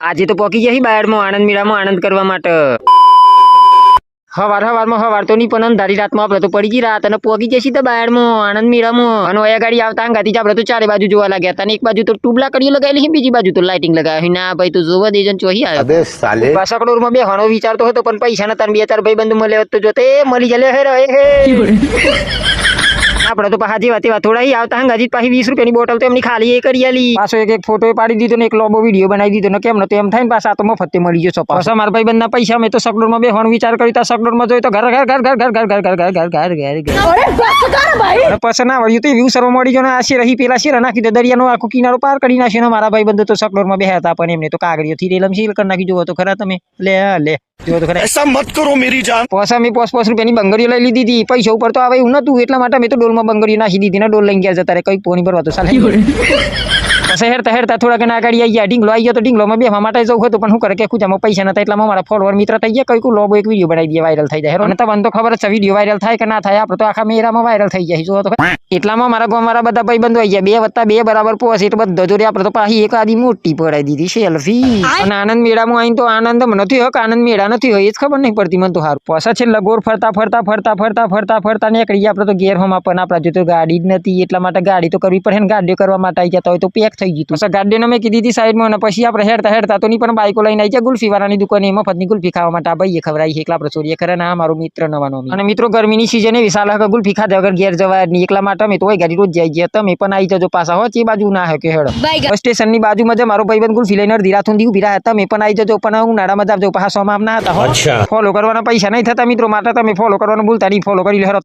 આજે તો પોકી જઈ બાયડમાં આનંદ મેળામાં આનંદ કરવા માટે હવાર તો નહીં પણ અંધારી રાતમાં આપણે તો પડી ગઈ રાત અને પોકી જશી તો બાયડમાં આનંદ મેળામાં અને ઓયા ગાડી આવતા અંગાથી આપણે તો ચારે બાજુ જોવા લાગ્યા હતા અને એક બાજુ તો ટુબલા કડીઓ લગાવેલી છે, બીજી બાજુ તો લાઇટિંગ લગાવી. ના ભાઈ તું જોવા દેજન ચોહી આવ્યો. અબે સાલે પાસકડોરમાં બેહવાનો વિચારતો હતો પણ પૈસા નતા ને 2-4 ભાઈ બંધ મળે તો જોતે મળી જલે હે આપણે તો પાછા જેવા તેવા થોડા આવતા હંગાજી પાછી 20 રૂપિયાની બોટલ તો એમની ખાલી એ કરી આલી. પાછો એક ફોટો પાડી દીધો ને એક લોબો વિડીયો બનાવી દીધો ને કેમ ન તો એમ થાય ને પાછા તો મફતે મળી ગયો. પાછા મારા ભાઈ બંધના પૈસા મેં તો સકડોરમાં બેહવાનો વિચાર કર્યો તો સકડોરમાં જોઈ તો ઘર પછી ના વળ્યું તો વ્યૂ સર્વ મળી ગયો ને આ રહી પેલા શેરા નાખી દે દરિયાનો આખો કિનારો પાર કરી નાખ્યો ને મારા ભાઈ બંધ તો સકડોરમાં બેહ્યા હતા પણ એમને તો કાગળીઓથી રેલમ સીલ કરી નાખી. જોવો તો ખરા તમે લે જો તો ખરા ऐसा मत करो मेरी जान. પોસા મેં 5 રૂપિયાની બંગડીઓ લઈ લીધી હતી. પૈસા ઉપર તો આવે એવું નતું એટલા માટે મેં તો ડોલમાં બંગડીઓ નાખી દીધી ને ડોલ લઈ ગયા જતા રે કઈ પોણી ભરવા તો ચાલે. પછી હેરતા થોડા ઘણા આગળ આવી ગયા. ઢીંગલો આવી ગયો તો ઢીંગલોમાં બેસવા માટે જવું હતું પણ શું કરે કે ખુજામાં પૈસા નતા એટલામાં મારા ફોલોવર મિત્ર થઈ ગયા. કઈ લોબો એક વિડીયો બનાવી દે વાયરલ થઈ જાય. અને તમને તો ખબર જ છે વિડીયો વાયરલ થાય કે ના થાય આપણે તો આખા મેરામાં વાયરલ થઈ જાય. જો તો એટલામાં મારા ગામ મારા બધા ભાઈ બંધો આવી ગયા. 2 + 2 બરાબર પોસ એટલે બધા જોડે આપણે તો પાછી એક આદી મોટી પડાવી દીધી સેલ્ફી. અને આનંદ મેળામાં આવીને તો આનંદ નથી હોય કે આનંદ મેળા નથી હોય એ જ ખબર નહીં પડતી મને તો. હારું પોસા છે લગોર ફરતા નીકળી આપણે તો ઘેર હોમ પણ આપણા જો તો ગાડી જ નથી એટલા માટે ગાડી તો કરવી પડે ને. ગાડીઓ કરવા માટે આવી જતા હોય તો પેક થઈ ગયું. પછી ગાડીને મેં કીધી હતી સાઈડમાં અને પછી આપણે હેડતા તો નહીં પણ બાઈકો લઈને આવી ગયા ગુલ્ફી વાળાની દુકાને મફતની ગુલ્ફી ખાવા માટે. આ ભાઈએ ખવડાવી છે એકલા આપણે ચોરીએ ખરા ના મારો મિત્ર નવાનો. અને મિત્રો ગરમીની સિઝન એવી સાલા કે ગુલ્ફી ખાધા વગર ઘેર જવાય નહીં એટલા માટે અમે તો હોય ગાડી રોજ જઈ ગયા. તમે પણ આવી જજો પાછા હો એ બાજુ ના હે કે હેડો બસ સ્ટેશનની બાજુમાં જ મારો ભાઈબંધ ગુલ્ફી લઈને અડધી રાત સુધી ઉભી રહ્યા. તમે પણ આવી જજો પણ ઉનાળામાં જ આવજો પાછા સોમાં ના હતા. ફોલો કરવાના પૈસા નહીં થતા મિત્રો માટે તમે ફોલો કરવાનું ભૂલતા નહીં. ફોલો કરી લે હેડો.